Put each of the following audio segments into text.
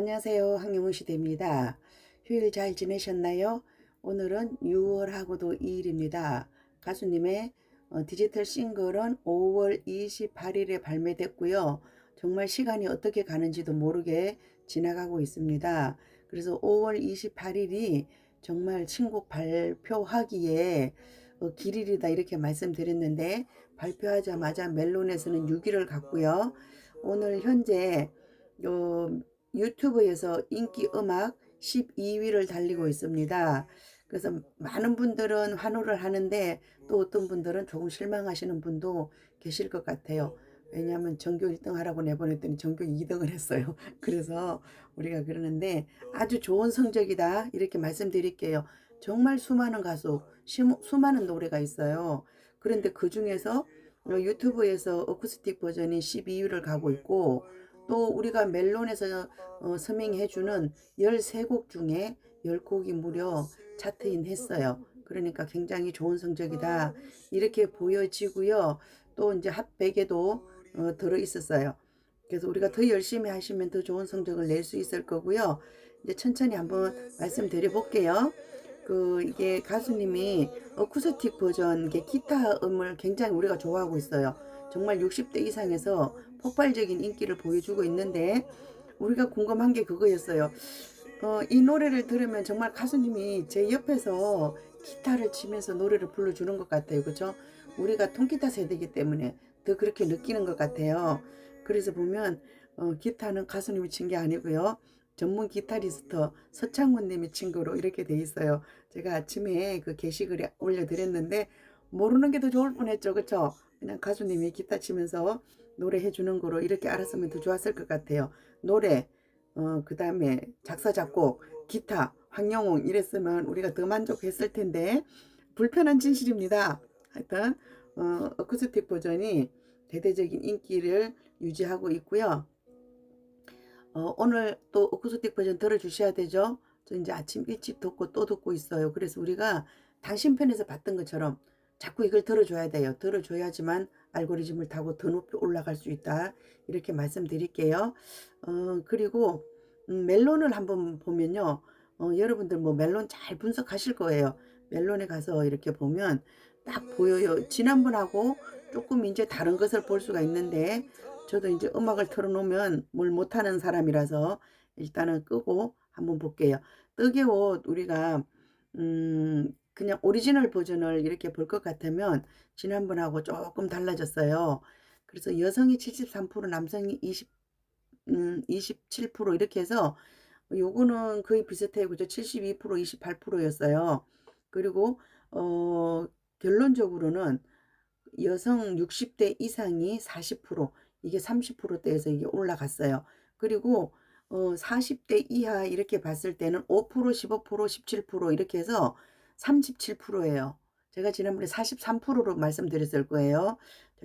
안녕하세요. 황영은 시대입니다. 휴일 잘 지내셨나요? 오늘은 6월하고도 2일입니다. 가수님의 디지털 싱글은 5월 28일에 발매됐고요. 정말 시간이 어떻게 가는지도 모르게 지나가고 있습니다. 그래서 5월 28일이 정말 신곡 발표하기에 길일이다 이렇게 말씀드렸는데, 발표하자마자 멜론에서는 6일을 갔고요. 오늘 현재 유튜브에서 인기 음악 12위를 달리고 있습니다. 그래서 많은 분들은 환호를 하는데, 또 어떤 분들은 조금 실망하시는 분도 계실 것 같아요. 왜냐하면 전교 1등 하라고 내보냈더니 전교 2등을 했어요. 그래서 우리가 그러는데, 아주 좋은 성적이다 이렇게 말씀드릴게요. 정말 수많은 가수, 수많은 노래가 있어요. 그런데 그 중에서 유튜브에서 어쿠스틱 버전이 12위를 가고 있고, 또 우리가 멜론에서 서명해주는 13곡 중에 10곡이 무려 차트인 했어요. 그러니까 굉장히 좋은 성적이다 이렇게 보여지고요. 또 이제 핫백에도 들어 있었어요. 그래서 우리가 더 열심히 하시면 더 좋은 성적을 낼 수 있을 거고요. 이제 천천히 한번 말씀드려 볼게요. 이게 가수님이 어쿠스틱 버전, 이게 기타 음을 굉장히 우리가 좋아하고 있어요. 정말 60대 이상에서 폭발적인 인기를 보여주고 있는데, 우리가 궁금한 게 그거였어요. 이 노래를 들으면 정말 가수님이 제 옆에서 기타를 치면서 노래를 불러주는 것 같아요. 그죠? 우리가 통기타 세대이기 때문에 더 그렇게 느끼는 것 같아요. 그래서 보면 기타는 가수님이 친 게 아니고요. 전문 기타리스트 서창훈 님이 친 거로 이렇게 돼 있어요. 제가 아침에 그 게시글에 올려드렸는데, 모르는 게 더 좋을 뻔했죠. 그쵸? 그냥 가수님이 기타 치면서 노래해 주는 거로 이렇게 알았으면 더 좋았을 것 같아요. 노래, 그 다음에 작사, 작곡, 기타, 황영웅 이랬으면 우리가 더 만족했을 텐데, 불편한 진실입니다. 하여튼, 어쿠스틱 버전이 대대적인 인기를 유지하고 있고요. 오늘 또 어쿠스틱 버전 들어주셔야 되죠. 저 이제 아침 일찍 듣고 또 듣고 있어요. 그래서 우리가 당신 편에서 봤던 것처럼 자꾸 이걸 들어줘야 돼요. 들어줘야지만 알고리즘을 타고 더 높이 올라갈 수 있다 이렇게 말씀드릴게요. 그리고 멜론을 한번 보면요, 여러분들 뭐 멜론 잘 분석하실 거예요. 멜론에 가서 이렇게 보면 딱 보여요. 지난번하고 조금 이제 다른 것을 볼 수가 있는데, 저도 이제 음악을 틀어놓으면 뭘 못하는 사람이라서 일단은 끄고 한번 볼게요. 떡의 옷, 우리가 그냥 오리지널 버전을 이렇게 볼 것 같으면 지난번하고 조금 달라졌어요. 그래서 여성이 73%, 남성이 27% 이렇게 해서 요거는 거의 비슷해요. 그죠? 72%, 28%였어요. 그리고 결론적으로는 여성 60대 이상이 40%, 이게 30%대에서 이게 올라갔어요. 그리고 40대 이하 이렇게 봤을 때는 5%, 15%, 17% 이렇게 해서 37%예요. 제가 지난번에 43%로 말씀드렸을 거예요.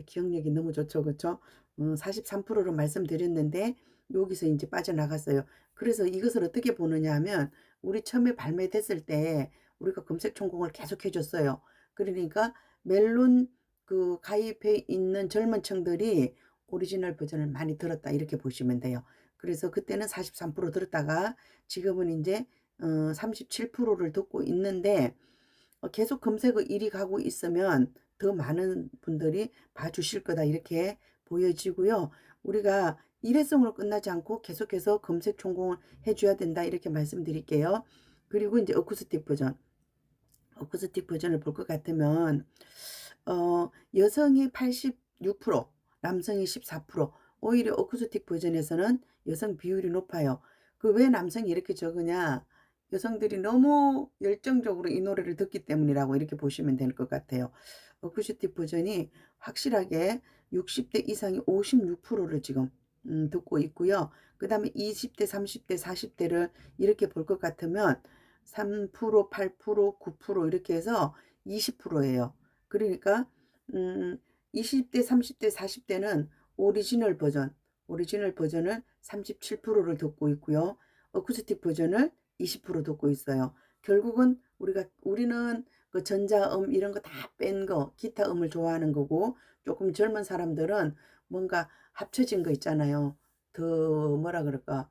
기억력이 너무 좋죠, 그렇죠? 43%로 말씀드렸는데 여기서 이제 빠져나갔어요. 그래서 이것을 어떻게 보느냐 하면, 우리 처음에 발매됐을 때 우리가 검색 성공을 계속 해줬어요. 그러니까 멜론 가입해 있는 젊은 층들이 오리지널 버전을 많이 들었다 이렇게 보시면 돼요. 그래서 그때는 43% 들었다가 지금은 이제 37%를 듣고 있는데, 계속 검색어 1위 가고 있으면 더 많은 분들이 봐주실 거다 이렇게 보여지고요. 우리가 일회성으로 끝나지 않고 계속해서 검색 성공을 해줘야 된다 이렇게 말씀드릴게요. 그리고 이제 어쿠스틱 버전을 볼 것 같으면 여성이 86%, 남성이 14%, 오히려 어쿠스틱 버전에서는 여성 비율이 높아요. 왜 남성이 이렇게 적으냐? 여성들이 너무 열정적으로 이 노래를 듣기 때문이라고 이렇게 보시면 될 것 같아요. 어쿠스틱 버전이 확실하게 60대 이상이 56%를 지금 듣고 있고요. 그 다음에 20대, 30대, 40대를 이렇게 볼 것 같으면 3%, 8%, 9% 이렇게 해서 20%예요. 그러니까 20대, 30대, 40대는 오리지널 버전을 37%를 듣고 있고요. 어쿠스틱 버전을 20% 듣고 있어요. 결국은 우리는 그 전자음 이런 거 다 뺀 거, 기타 음을 좋아하는 거고, 조금 젊은 사람들은 뭔가 합쳐진 거 있잖아요. 더 뭐라 그럴까?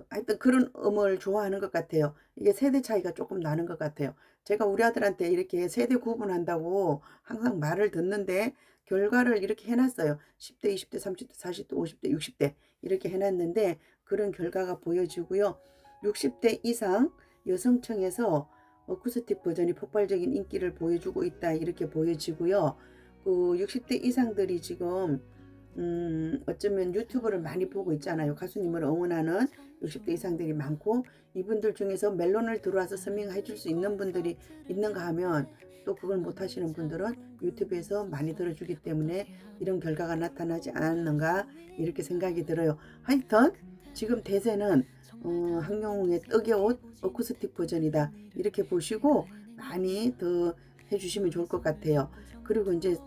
하여튼 그런 음을 좋아하는 것 같아요. 이게 세대 차이가 조금 나는 것 같아요. 제가 우리 아들한테 이렇게 세대 구분한다고 항상 말을 듣는데 결과를 이렇게 해 놨어요. 10 대, 20 대, 30 대, 40 대, 50 대, 60대 이렇게 해 놨는데 그런 결과가 보여지고요. 60대 이상 여성층에서 어쿠스틱 버전이 폭발적인 인기를 보여주고 있다 이렇게 보여지고요. 그 60대 이상들이 지금 어쩌면 유튜브를 많이 보고 있잖아요. 가수님을 응원하는 60대 이상들이 많고 이분들 중에서 멜론을 들어와서 서밍해 줄 수 있는 분들이 있는가 하면 또 그걸 못 하시는 분들은 유튜브에서 많이 들어주기 때문에 이런 결과가 나타나지 않았는가 이렇게 생각이 들어요. 하여튼 지금 대세는 황영웅의 떡의 옷 어쿠스틱 버전이다 이렇게 보시고 많이 더 해주시면 좋을 것 같아요. 그리고 이제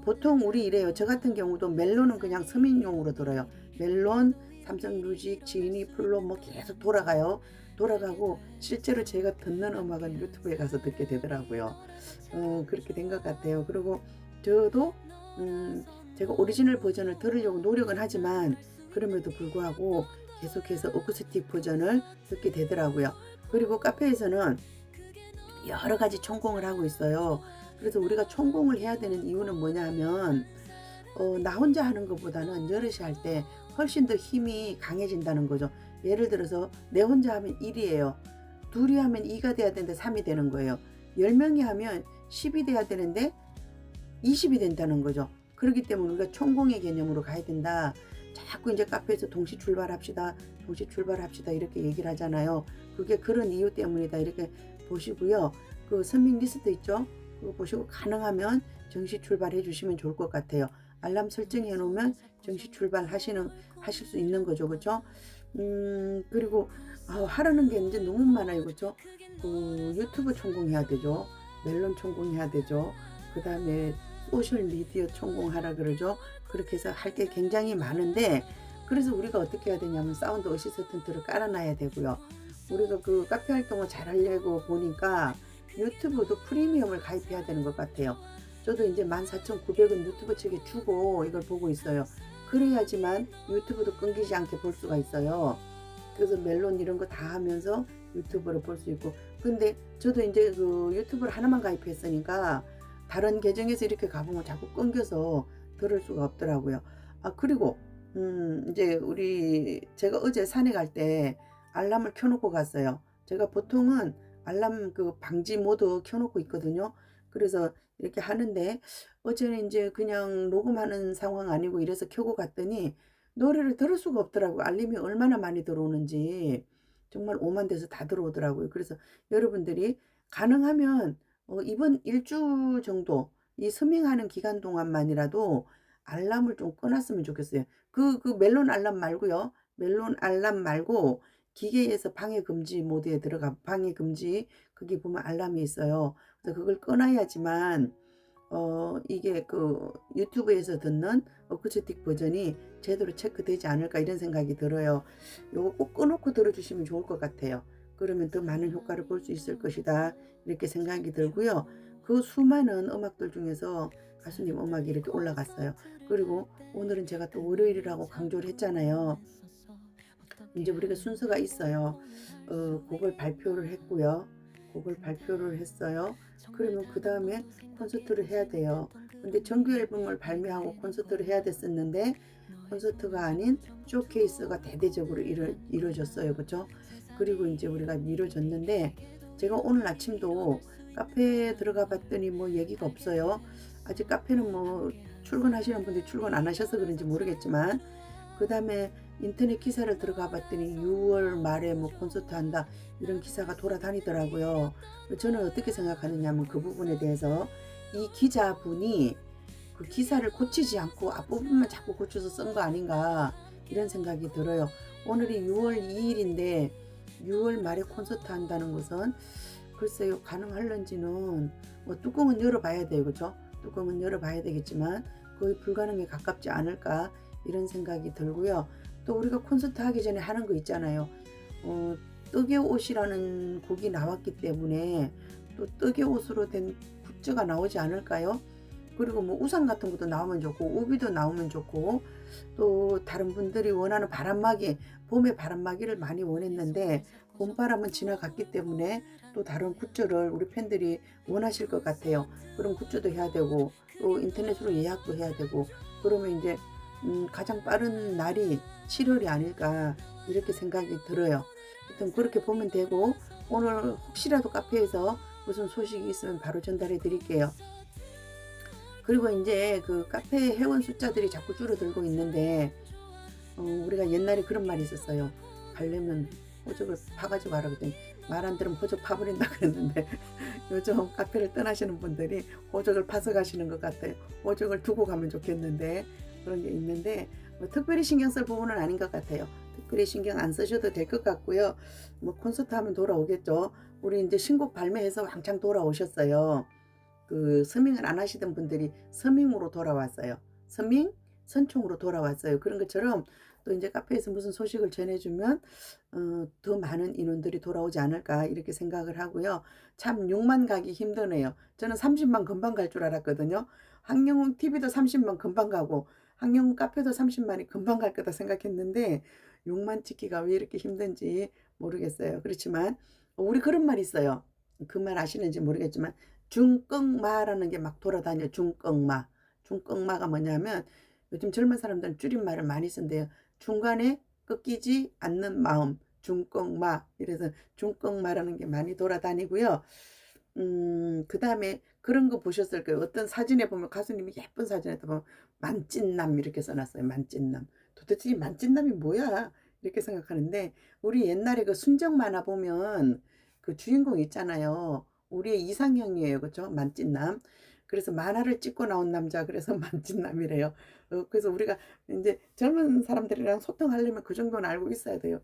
보통 우리 이래요. 저 같은 경우도 멜론은 그냥 서민용으로 들어요. 멜론, 삼성뮤직, 지니, 플로 뭐 계속 돌아가요. 돌아가고 실제로 제가 듣는 음악은 유튜브에 가서 듣게 되더라고요. 그렇게 된 것 같아요. 그리고 저도 제가 오리지널 버전을 들으려고 노력은 하지만 그럼에도 불구하고 계속해서 어쿠스틱 버전을 듣게 되더라고요. 그리고 카페에서는 여러 가지 천공을 하고 있어요. 그래서 우리가 천공을 해야 되는 이유는 뭐냐 하면 나 혼자 하는 것보다는 여럿이 할 때 훨씬 더 힘이 강해진다는 거죠. 예를 들어서 내 혼자 하면 1이에요. 둘이 하면 2가 돼야 되는데 3이 되는 거예요. 10명이 하면 10이 돼야 되는데 20이 된다는 거죠. 그렇기 때문에 우리가 천공의 개념으로 가야 된다. 자꾸 이제 카페에서 동시 출발합시다. 동시 출발합시다. 이렇게 얘기를 하잖아요. 그게 그런 이유 때문이다. 이렇게 보시고요. 그 선밍 리스트 있죠? 그거 보시고 가능하면 정시 출발해 주시면 좋을 것 같아요. 알람 설정해 놓으면 정시 출발하실 수 있는 거죠. 그렇죠? 그리고 하라는 게 이제 너무 많아요. 그렇죠? 그 유튜브 천공해야 되죠. 멜론 천공해야 되죠. 그 다음에 소셜 미디어 천공하라 그러죠. 그렇게 해서 할 게 굉장히 많은데 그래서 우리가 어떻게 해야 되냐면 사운드 어시스턴트를 깔아놔야 되고요. 우리가 그 카페 활동을 잘 하려고 보니까 유튜브도 프리미엄을 가입해야 되는 것 같아요. 저도 이제 14,900원 유튜브 측에 주고 이걸 보고 있어요. 그래야지만 유튜브도 끊기지 않게 볼 수가 있어요. 그래서 멜론 이런 거 다 하면서 유튜브를 볼 수 있고 근데 저도 이제 그 유튜브를 하나만 가입했으니까 다른 계정에서 이렇게 가보면 자꾸 끊겨서 들을 수가 없더라고요. 그리고 이제 제가 어제 산에 갈 때 알람을 켜놓고 갔어요. 제가 보통은 알람 그 방지 모드 켜놓고 있거든요. 그래서 이렇게 하는데 어제는 이제 그냥 녹음하는 상황 아니고 이래서 켜고 갔더니 노래를 들을 수가 없더라고요. 알림이 얼마나 많이 들어오는지 정말 오만 돼서 다 들어오더라고요. 그래서 여러분들이 가능하면 이번 일주 정도 이 스밍하는 기간 동안만이라도 알람을 좀 꺼놨으면 좋겠어요. 그 멜론 알람 말고요. 멜론 알람 말고 기계에서 방해 금지 모드에 들어가 방해 금지 거기 보면 알람이 있어요. 그래서 그걸 꺼놔야지만 이게 그 유튜브에서 듣는 어쿠스틱 버전이 제대로 체크되지 않을까 이런 생각이 들어요. 요거 꼭 꺼놓고 들어주시면 좋을 것 같아요. 그러면 더 많은 효과를 볼 수 있을 것이다 이렇게 생각이 들고요. 그 수많은 음악들 중에서 가수님 음악이 이렇게 올라갔어요. 그리고 오늘은 제가 또 월요일이라고 강조를 했잖아요. 이제 우리가 순서가 있어요. 곡을 발표를 했고요. 곡을 발표를 했어요. 그러면 그 다음에 콘서트를 해야 돼요. 근데 정규 앨범을 발매하고 콘서트를 해야 됐었는데 콘서트가 아닌 쇼케이스가 대대적으로 이루어졌어요. 그렇죠? 그리고 이제 우리가 미뤄졌는데 제가 오늘 아침도 카페에 들어가 봤더니 뭐 얘기가 없어요. 아직 카페는 뭐 출근하시는 분들이 출근 안 하셔서 그런지 모르겠지만 그 다음에 인터넷 기사를 들어가 봤더니 6월 말에 뭐 콘서트 한다 이런 기사가 돌아다니더라고요. 저는 어떻게 생각하느냐면 그 부분에 대해서 이 기자분이 그 기사를 고치지 않고 앞부분만 자꾸 고쳐서 쓴 거 아닌가 이런 생각이 들어요. 오늘이 6월 2일인데 6월 말에 콘서트 한다는 것은 글쎄요 가능할런지는 뭐 뚜껑은 열어봐야 돼요. 그렇죠? 뚜껑은 열어봐야 되겠지만 거의 불가능에 가깝지 않을까 이런 생각이 들고요. 또 우리가 콘서트 하기 전에 하는 거 있잖아요. 떡의 옷이라는 곡이 나왔기 때문에 또 떡의 옷으로 된 굿즈가 나오지 않을까요? 그리고 뭐 우산 같은 것도 나오면 좋고 우비도 나오면 좋고, 또 다른 분들이 원하는 바람막이, 봄에 바람막이를 많이 원했는데 봄바람은 지나갔기 때문에 또 다른 굿즈를 우리 팬들이 원하실 것 같아요. 그럼 굿즈도 해야 되고 또 인터넷으로 예약도 해야 되고, 그러면 이제 가장 빠른 날이 7월이 아닐까 이렇게 생각이 들어요. 하여튼 그렇게 보면 되고, 오늘 혹시라도 카페에서 무슨 소식이 있으면 바로 전달해 드릴게요. 그리고 이제 그 카페 회원 숫자들이 자꾸 줄어들고 있는데, 우리가 옛날에 그런 말이 있었어요. 가려면 호적을 파가지고 가라 그랬더니 말 안 들으면 호적 파버린다 그랬는데 요즘 카페를 떠나시는 분들이 호적을 파서 가시는 것 같아요. 호적을 두고 가면 좋겠는데 그런 게 있는데, 뭐 특별히 신경 쓸 부분은 아닌 것 같아요. 특별히 신경 안 쓰셔도 될 것 같고요. 뭐 콘서트 하면 돌아오겠죠. 우리 이제 신곡 발매해서 왕창 돌아오셨어요. 그 서밍을 안 하시던 분들이 서밍으로 돌아왔어요. 서밍, 선총으로 돌아왔어요. 그런 것처럼 또 이제 카페에서 무슨 소식을 전해주면 더 많은 인원들이 돌아오지 않을까 이렇게 생각을 하고요. 참 6만 가기 힘드네요. 저는 30만 금방 갈 줄 알았거든요. 황영웅 TV도 30만 금방 가고 황영웅 카페도 30만이 금방 갈 거다 생각했는데 6만 찍기가 왜 이렇게 힘든지 모르겠어요. 그렇지만 우리 그런 말 있어요. 그 말 아시는지 모르겠지만 중꺽마라는 게 막 돌아다녀. 중꺽마. 중꺽마가 뭐냐면 요즘 젊은 사람들은 줄임말을 많이 쓴대요. 중간에 꺾이지 않는 마음. 중꺽마. 이래서 중꺽마라는 게 많이 돌아다니고요. 그 다음에 그런 거 보셨을 거예요. 어떤 사진에 보면 가수님이 예쁜 사진에 보면 만찢남 이렇게 써놨어요. 만찢남. 도대체 이 만찢남이 뭐야? 이렇게 생각하는데, 우리 옛날에 그 순정 만화 보면 그 주인공 있잖아요. 우리의 이상형이에요. 그렇죠? 만찢남. 그래서 만화를 찍고 나온 남자, 그래서 만찢남이래요. 그래서 우리가 이제 젊은 사람들이랑 소통하려면 그 정도는 알고 있어야 돼요.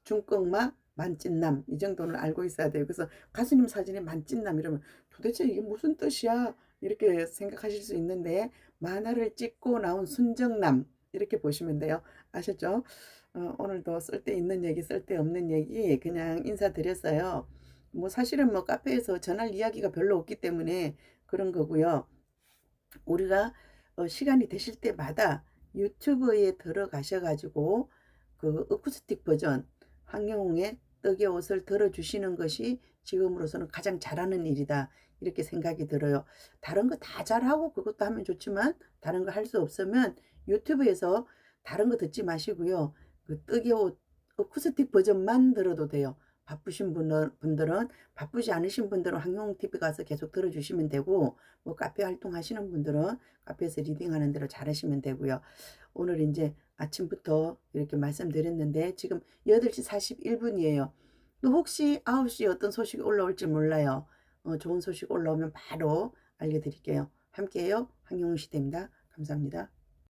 중꺽마, 만찢남 이 정도는 알고 있어야 돼요. 그래서 가수님 사진에 만찢남 이러면 도대체 이게 무슨 뜻이야? 이렇게 생각하실 수 있는데, 만화를 찍고 나온 순정남 이렇게 보시면 돼요. 아셨죠? 오늘도 쓸데있는 얘기 쓸데없는 얘기 그냥 인사드렸어요. 뭐 사실은 뭐 카페에서 전할 이야기가 별로 없기 때문에 그런 거고요. 우리가 시간이 되실 때마다 유튜브에 들어가셔가지고 그 어쿠스틱 버전 황영웅의 떡의 옷을 들어주시는 것이 지금으로서는 가장 잘하는 일이다 이렇게 생각이 들어요. 다른 거 다 잘하고 그것도 하면 좋지만 다른 거 할 수 없으면 유튜브에서 다른 거 듣지 마시고요. 그 떡의 옷 어쿠스틱 버전만 들어도 돼요. 바쁘신 분들은, 바쁘지 않으신 분들은 황영웅TV 가서 계속 들어주시면 되고, 뭐 카페 활동하시는 분들은 카페에서 리딩하는 대로 잘하시면 되고요. 오늘 이제 아침부터 이렇게 말씀드렸는데 지금 8시 41분이에요. 또 혹시 9시에 어떤 소식이 올라올지 몰라요. 좋은 소식 올라오면 바로 알려드릴게요. 함께해요. 황영웅 시대입니다. 감사합니다.